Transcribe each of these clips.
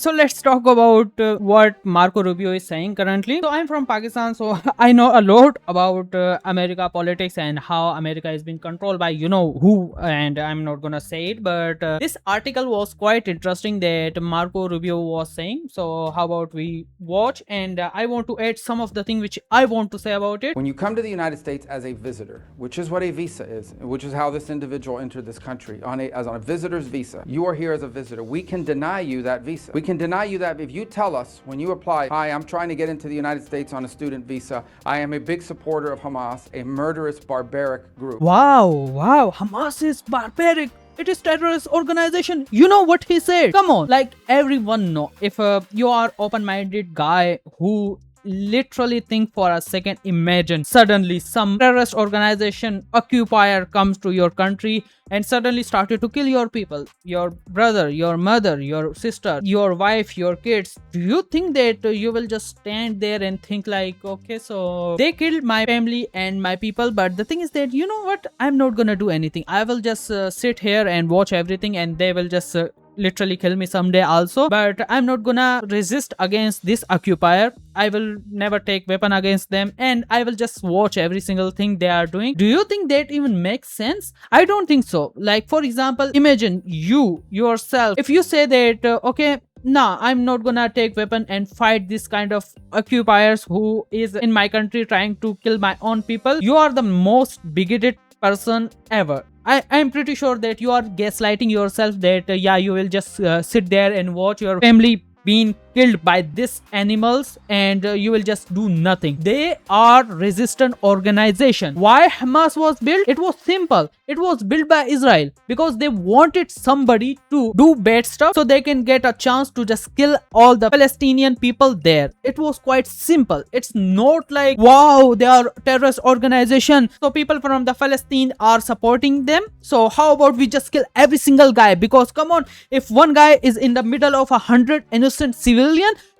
So let's talk about what Marco Rubio is saying currently. So I'm from Pakistan, so I know a lot about America politics and how America is being controlled by you know who, and I'm not gonna say it, but this article was quite interesting that Marco Rubio was saying. So how about we watch, and I want to add some of the thing which I want to say about it. When you come to the United States as a visitor, which is what a visa is, which is how this individual entered this country, as on a visitor's visa, you are here as a visitor. We can deny you that visa. We can deny you that if you tell us when you apply, hi, I'm trying to get into the United States on a student visa. I am a big supporter of Hamas, a murderous, barbaric group. Wow, Hamas is barbaric. It is terrorist organization. You know what he said? Come on, like everyone know. If you are open-minded guy who literally think for a second, imagine suddenly some terrorist organization occupier comes to your country and suddenly started to kill your people, your brother, your mother, your sister, your wife, your kids. Do you think that you will just stand there and think like, okay, so they killed my family and my people, but the thing is that, you know what, I'm not gonna do anything. I will just sit here and watch everything, and they will just literally kill me someday also, but I'm not gonna resist against this occupier. I will never take weapon against them, and I will just watch every single thing they are doing. Do you think that even makes sense? I don't think so. Like, for example, imagine you yourself, if you say that okay, nah, I'm not gonna take weapon and fight this kind of occupiers who is in my country trying to kill my own people. You are the most bigoted person ever. I'm pretty sure that you are gaslighting yourself that yeah, you will just sit there and watch your family being killed by these animals, and you will just do nothing. They are resistant organization. Why Hamas was built? It was simple. It was built by Israel because they wanted somebody to do bad stuff so they can get a chance to just kill all the Palestinian people there. It was quite simple. It's not like, wow, they are terrorist organization, so people from the Palestine are supporting them, so how about we just kill every single guy? Because come on, if one guy is in the middle of 100 innocent civilian,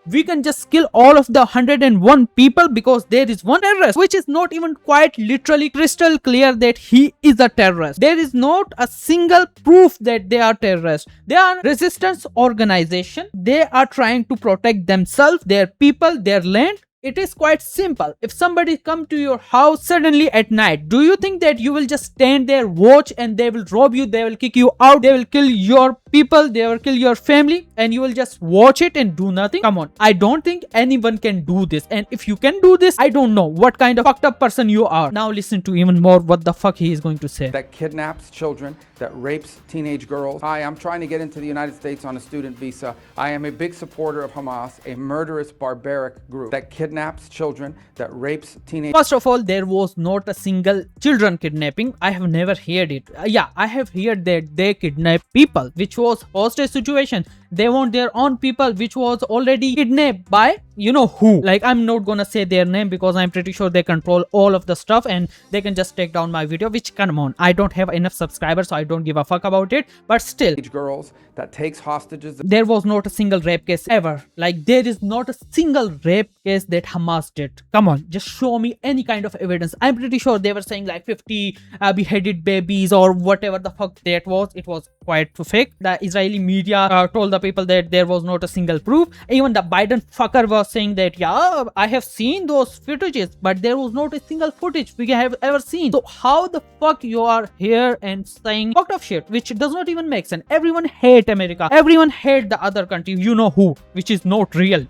we can just kill all of the 101 people because there is one terrorist, which is not even quite literally crystal clear that he is a terrorist. There is not a single proof that they are terrorists. They are resistance organization. They are trying to protect themselves, their people, their land. It is quite simple. If somebody come to your house suddenly at night, do you think that you will just stand there, watch, and they will rob you, they will kick you out, they will kill your people, they will kill your family, and you will just watch it and do nothing? Come on, I don't think anyone can do this. And if you can do this, I don't know what kind of fucked up person you are. Now listen to even more what the fuck he is going to say. That kidnaps children, that rapes teenage girls. Hi, I'm trying to get into the United States on a student visa. I am a big supporter of Hamas, a murderous, barbaric group that kidnaps children, that rapes teenage. First of all, there was not a single children kidnapping. I have never heard it. Yeah, I have heard that they kidnap people, which was hostage situation. They want their own people, which was already kidnapped by you know who. Like, I'm not gonna say their name because I'm pretty sure they control all of the stuff and they can just take down my video, which, come on, I don't have enough subscribers, so I don't give a fuck about it. But still, girls that takes hostages. There was not a single rape case ever. Like, there is not a single rape case that Hamas did. Come on, just show me any kind of evidence. I'm pretty sure they were saying like 50 beheaded babies or whatever the fuck that was. It was quite fake. The Israeli media told the people that there was not a single proof. Even the Biden fucker was saying that, yeah, I have seen those footages, but there was not a single footage we have ever seen. So how the fuck you are here and saying fucked up shit, which does not even make sense? Everyone hate America. Everyone hate the other country, you know who, which is not real.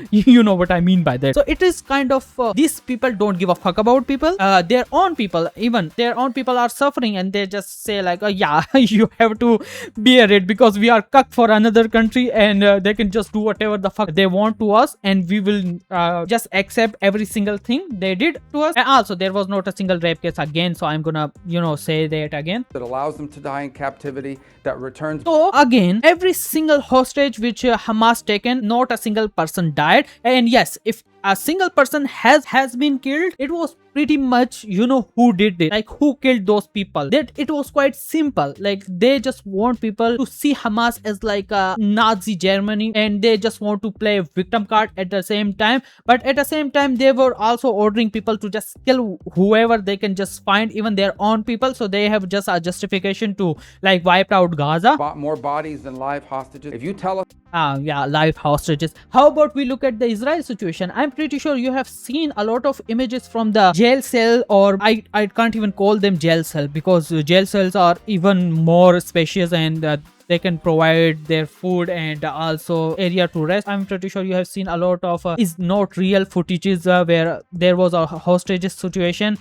You know what I mean by that. So it is kind of these people don't give a fuck about people. Their own people, even their own people are suffering, and they just say like, yeah, you have to bear it because we are cucked for another country, and they can just do whatever the fuck they want to us, and we will just accept every single thing they did to us. And also, there was not a single rape case again, so I'm gonna say that again. That allows them to die in captivity, that returns. So again, every single hostage which Hamas taken, not a single person died. And yes, if a single person has been killed, it was pretty much who did it, like who killed those people. That it was quite simple. Like, they just want people to see Hamas as like a Nazi Germany, and they just want to play victim card at the same time. But at the same time, they were also ordering people to just kill whoever they can just find, even their own people, so they have just a justification to like wipe out Gaza. More bodies than live hostages. If you tell us Yeah, live hostages. How about we look at the Israel situation? I'm pretty sure you have seen a lot of images from the jail cell, or I can't even call them jail cell, because jail cells are even more spacious, and they can provide their food and also area to rest. I'm pretty sure you have seen a lot of is not real footages where there was a hostages situation.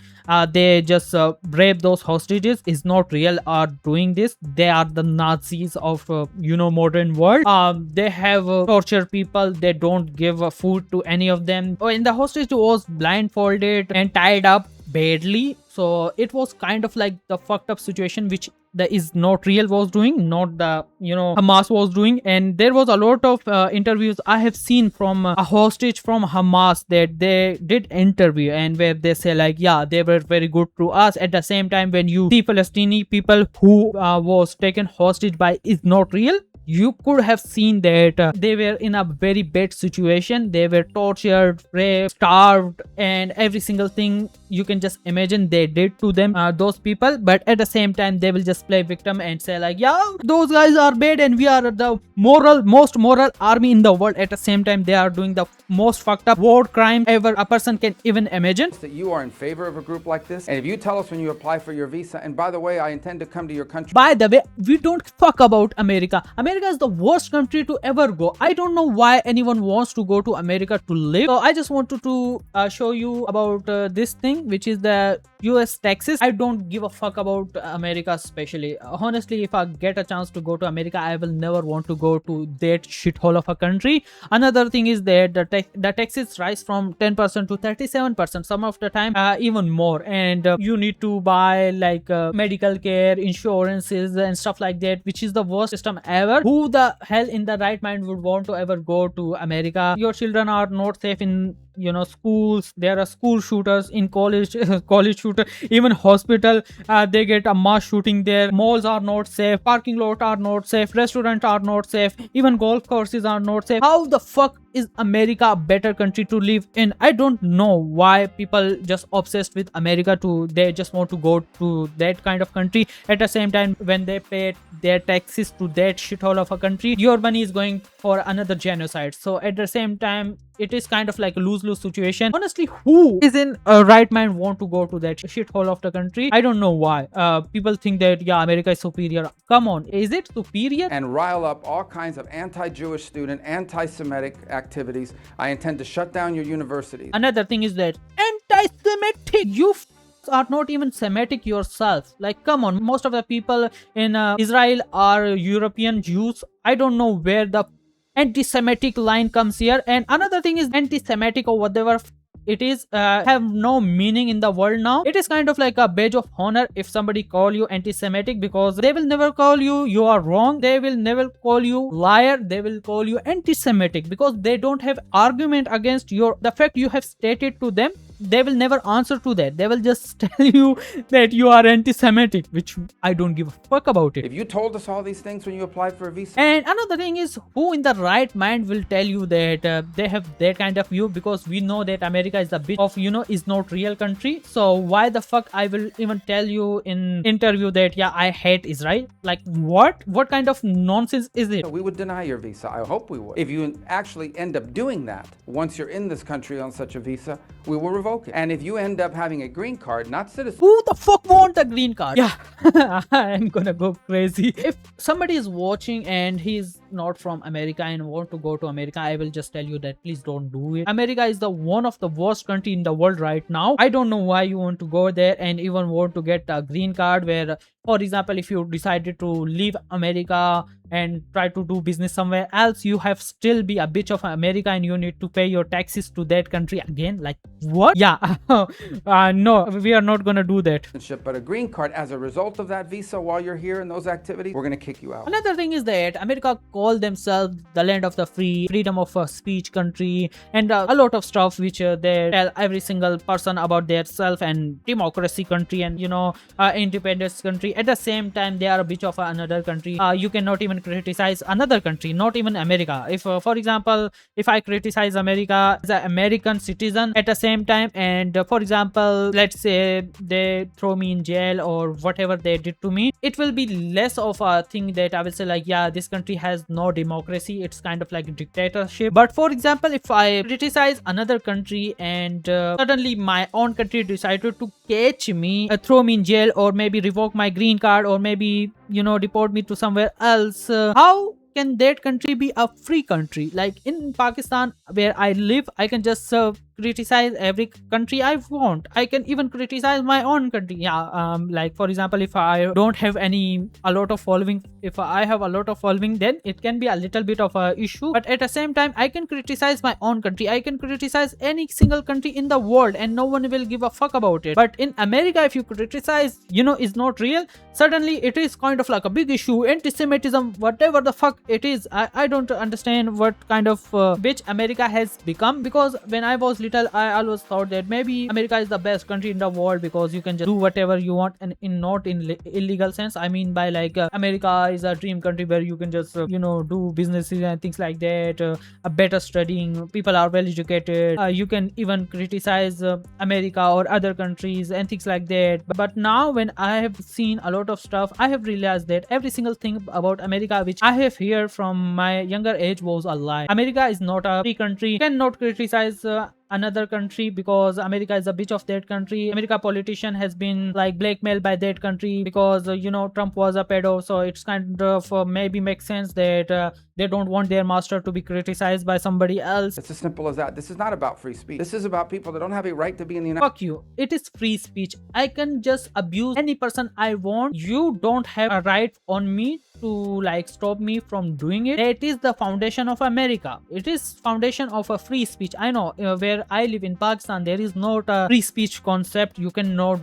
They just rape those hostages. Is not real are doing this. They are the Nazis of modern world. They have torture people. They don't give food to any of them. Oh, and the hostage was blindfolded and tied up badly. So it was kind of like the fucked up situation which the is not real was doing, not the Hamas was doing. And there was a lot of interviews I have seen from a hostage from Hamas that they did interview, and where they say like, yeah, they were very good to us. At the same time, when you see Palestinian people who was taken hostage by is not real, you could have seen that they were in a very bad situation. They were tortured, raped, starved, and every single thing you can just imagine they did to them, those people. But at the same time, they will just play victim and say like, yeah, those guys are bad and we are the most moral army in the world. At the same time, they are doing the most fucked up war crime ever a person can even imagine. That you are in favor of a group like this, and if you tell us when you apply for your visa, and by the way, I intend to come to your country. By the way, we don't fuck about America. America is the worst country to ever go. I don't know why anyone wants to go to America to live. So I just wanted to show you about this thing, which is the US taxes. I don't give a fuck about America especially. Honestly, if I get a chance to go to America, I will never want to go to that shithole of a country. Another thing is that the taxes rise from 10% to 37%, some of the time even more. And you need to buy like medical care, insurances and stuff like that, which is the worst system ever. Who the hell in the right mind would want to ever go to America? Your children are not safe in schools. There are school shooters in college, college shooter, even hospital. They get a mass shooting there. Malls are not safe, parking lot are not safe, restaurants are not safe, even golf courses are not safe. How the fuck is America a better country to live in? I don't know why people just obsessed with America to they just want to go to that kind of country. At the same time, when they pay their taxes to that shithole of a country, your money is going for another genocide. So at the same time, it is kind of like a lose-lose situation. Honestly, who is in a right mind want to go to that shithole of the country? I don't know why. People think that, yeah, America is superior. Come on, is it superior? And rile up all kinds of anti-Jewish student, anti-Semitic activities. I intend to shut down your universities. Another thing is that anti-Semitic. You are not even Semitic yourself. Like, come on, most of the people in Israel are European Jews. I don't know where the anti-Semitic line comes here. And another thing is anti-Semitic or whatever it is have no meaning in the world now. It is kind of like a badge of honor if somebody call you anti-Semitic, because they will never call you are wrong. They will never call you liar. They will call you anti-Semitic because they don't have argument against the fact you have stated to them. They will never answer to that. They will just tell you that you are anti-Semitic, which I don't give a fuck about it. If you told us all these things when you applied for a visa. And another thing is, who in the right mind will tell you that they have that kind of view? Because we know that America is a bit of is not real country. So why the fuck I will even tell you in interview that, yeah, I hate Israel? Like, what kind of nonsense is it? We would deny your visa. I hope we would. If you actually end up doing that, once you're in this country on such a visa, we will revoke it. And if you end up having a green card, not citizen. Who the fuck want a green card? Yeah, I'm gonna go crazy. If somebody is watching and he's not from America and want to go to America, I will just tell you that please don't do it. America is the one of the worst country in the world right now. I don't know why you want to go there and even want to get a green card where, for example, if you decided to leave America and try to do business somewhere else, you have still be a bitch of America and you need to pay your taxes to that country again. Like, what? Yeah, no, we are not gonna do that. But a green card as a result of that visa while you're here in those activities, we're gonna kick you out. Another thing is that America call themselves the land of the free, freedom of speech country, and a lot of stuff which they tell every single person about their self, and democracy country, and independence country. At the same time, they are a bitch of another country. You cannot even even criticize another country, not even America. If for example, if I criticize America as an American citizen at the same time, and for example, let's say they throw me in jail or whatever they did to me, it will be less of a thing that I will say like, yeah, this country has no democracy, it's kind of like a dictatorship. But for example, if I criticize another country and suddenly my own country decided to catch me, throw me in jail, or maybe revoke my green card, or maybe deport me to somewhere else, how can that country be a free country? Like in Pakistan where I live, I can just criticize every country I want. I can even criticize my own country. Yeah, like for example, if I don't have a lot of following, if I have a lot of following, then it can be a little bit of a issue. But at the same time, I can criticize my own country. I can criticize any single country in the world, and no one will give a fuck about it. But in America, if you criticize, is not real, suddenly it is kind of like a big issue. Anti-Semitism, whatever the fuck it is. I don't understand what kind of bitch America has become, because when I was little, I always thought that maybe America is the best country in the world because you can just do whatever you want, and not in illegal sense. I mean by like America is a dream country where you can just do businesses and things like that, a better studying, people are well educated, you can even criticize America or other countries and things like that. But now when I have seen a lot of stuff, I have realized that every single thing about America which I have heard from my younger age was a lie. America is not a free country. You cannot criticize another country because America is a bitch of that country. America politician has been like blackmailed by that country because Trump was a pedo, so it's kind of maybe makes sense that they don't want their master to be criticized by somebody else. It's as simple as that. This is not about free speech. This is about people that don't have a right to be in the United Fuck you. It is free speech. I can just abuse any person I want. You don't have a right on me to like stop me from doing it. That is the foundation of America. It is foundation of a free speech. I know where I live in Pakistan, there is not a free speech concept. You cannot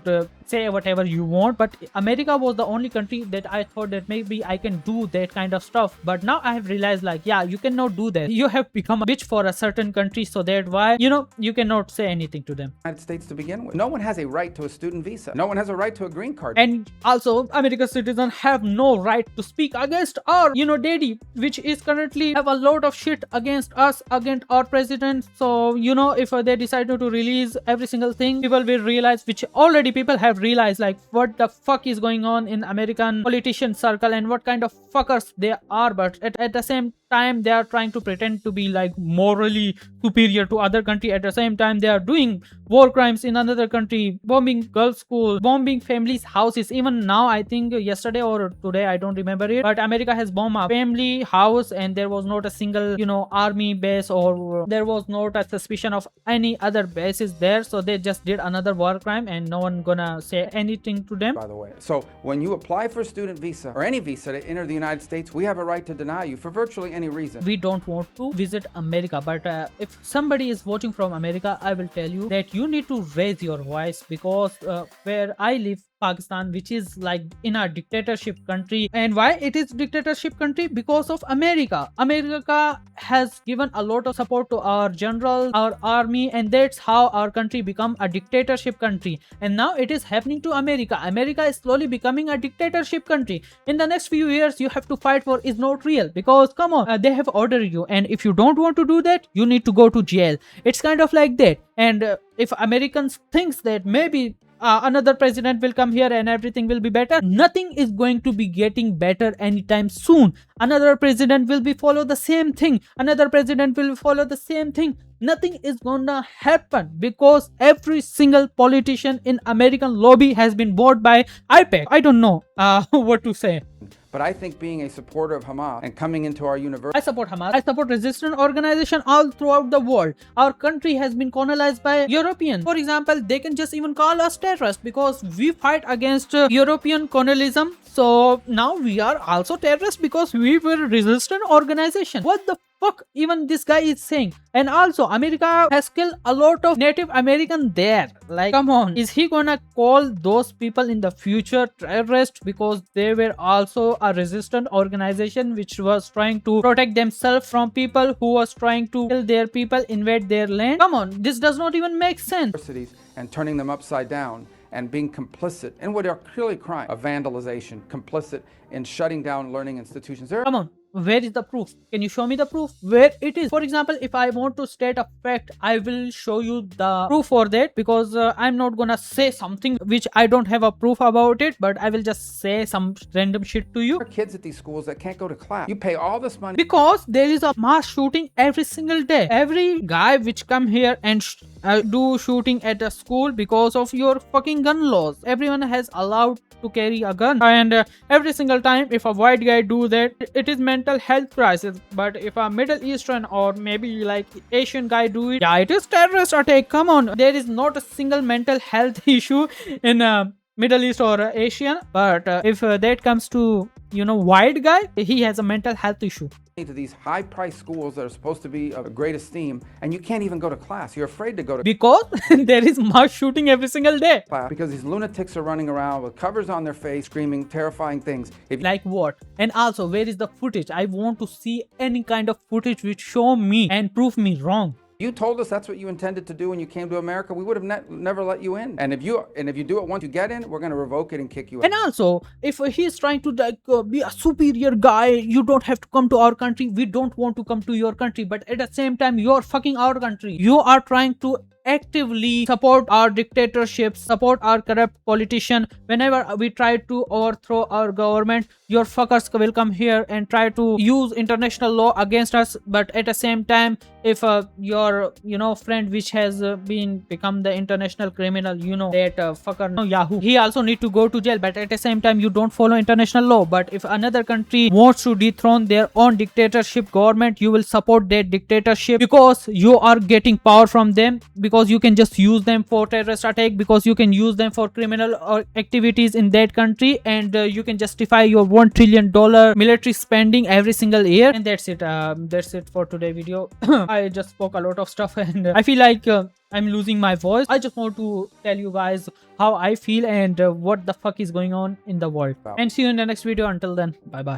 say whatever you want, but America was the only country that I thought that maybe I can do that kind of stuff. But now I have realized like, yeah, you cannot do that. You have become a bitch for a certain country, so that why you cannot say anything to them. United States to begin with. No one has a right to a student visa. No one has a right to a green card. And also American citizens have no right to speak against our daddy, which is currently have a lot of shit against us, against our president. So if they decide to release every single thing, people will realize, which already people have realized, like what the fuck is going on in American politician circle and what kind of fuckers they are. But at the same time, they are trying to pretend to be like morally superior to other country. At the same time, they are doing war crimes in another country, bombing girls' school, bombing families' houses. Even now, I think yesterday or today, I don't remember it, but America has bombed a family house and there was not a single army base, or there was not a suspicion of any other bases there. So they just did another war crime and no one gonna say anything to them. By the way, so when you apply for a student visa or any visa to enter the United States, we have a right to deny you for virtually any reason. We don't want to visit America, but if somebody is watching from America, I will tell you that you need to raise your voice, because where I live, Pakistan, which is like in a dictatorship country. And why it is dictatorship country? Because of America. America has given a lot of support to our generals, our army, and that's how our country become a dictatorship country. And now it is happening to America. America is slowly becoming a dictatorship country. In the next few years, you have to fight for is not real, because come on, they have ordered you, and if you don't want to do that, you need to go to jail. It's kind of like that. And if Americans thinks that maybe another president will come here and everything will be better, nothing is going to be getting better anytime soon. Another president will be follow the same thing, another president will follow the same thing. Nothing is gonna happen, because every single politician in American lobby has been bought by IPAC. I don't know what to say. But I think being a supporter of Hamas and coming into our university, I support Hamas. I support resistance organization all throughout the world. Our country has been colonized by Europeans. For example, they can just even call us terrorists because we fight against European colonialism. So now we are also terrorists because we were resistant organization. What the fuck even this guy is saying? And also America has killed a lot of Native American there. Like, come on, is he gonna call those people in the future terrorists because they were also a resistant organization which was trying to protect themselves from people who was trying to kill their people, invade their land? Come on, this does not even make sense. and turning them upside down and being complicit in what are clearly crimes of vandalization, complicit in shutting down learning institutions. Come on, where is the proof? Can you show me the proof where it is? For example, if I want to state a fact, I will show you the proof for that, because I'm not gonna say something which I don't have a proof about it, but I will just say some random shit to you. There are kids at these schools that can't go to class. You pay all this money Because there is a mass shooting every single day. Every guy which come here and do shooting at a school because of your fucking gun laws. Everyone has allowed to carry a gun, and every single time if a white guy do that, it is mental health crisis. But if a Middle Eastern or maybe like Asian guy do it, yeah, it is terrorist attack. Come on, there is not a single mental health issue in Middle East or Asian, but if that comes to white guy, he has a mental health issue. to these high-priced schools that are supposed to be of great esteem, and you can't even go to class. You're afraid to go to Because there is mass shooting every single day. class because these lunatics are running around with covers on their face, screaming terrifying things. If Like what? And also, where is the footage? I want to see any kind of footage which show me and prove me wrong. you told us that's what you intended to do when you came to America, we would have never let you in. And if you do it once you get in, we're going to revoke it and kick you out. And also, if he's trying to be a superior guy, you don't have to come to our country. We don't want to come to your country. But at the same time, you're fucking our country. You are trying to actively support our dictatorships, support our corrupt politician. Whenever we try to overthrow our government, your fuckers will come here and try to use international law against us. But at the same time, if your friend which has become the international criminal, that fucker Yahoo, he also need to go to jail. But at the same time, you don't follow international law. But if another country wants to dethrone their own dictatorship government, you will support that dictatorship because you are getting power from them, because you can just use them for terrorist attack, because you can use them for criminal activities in that country, and you can justify your $1 trillion military spending every single year. And that's it for today video. I just spoke a lot of stuff, and I feel like I'm losing my voice. I just want to tell you guys how I feel and what the fuck is going on in the world. And see you in the next video. Until then, bye bye.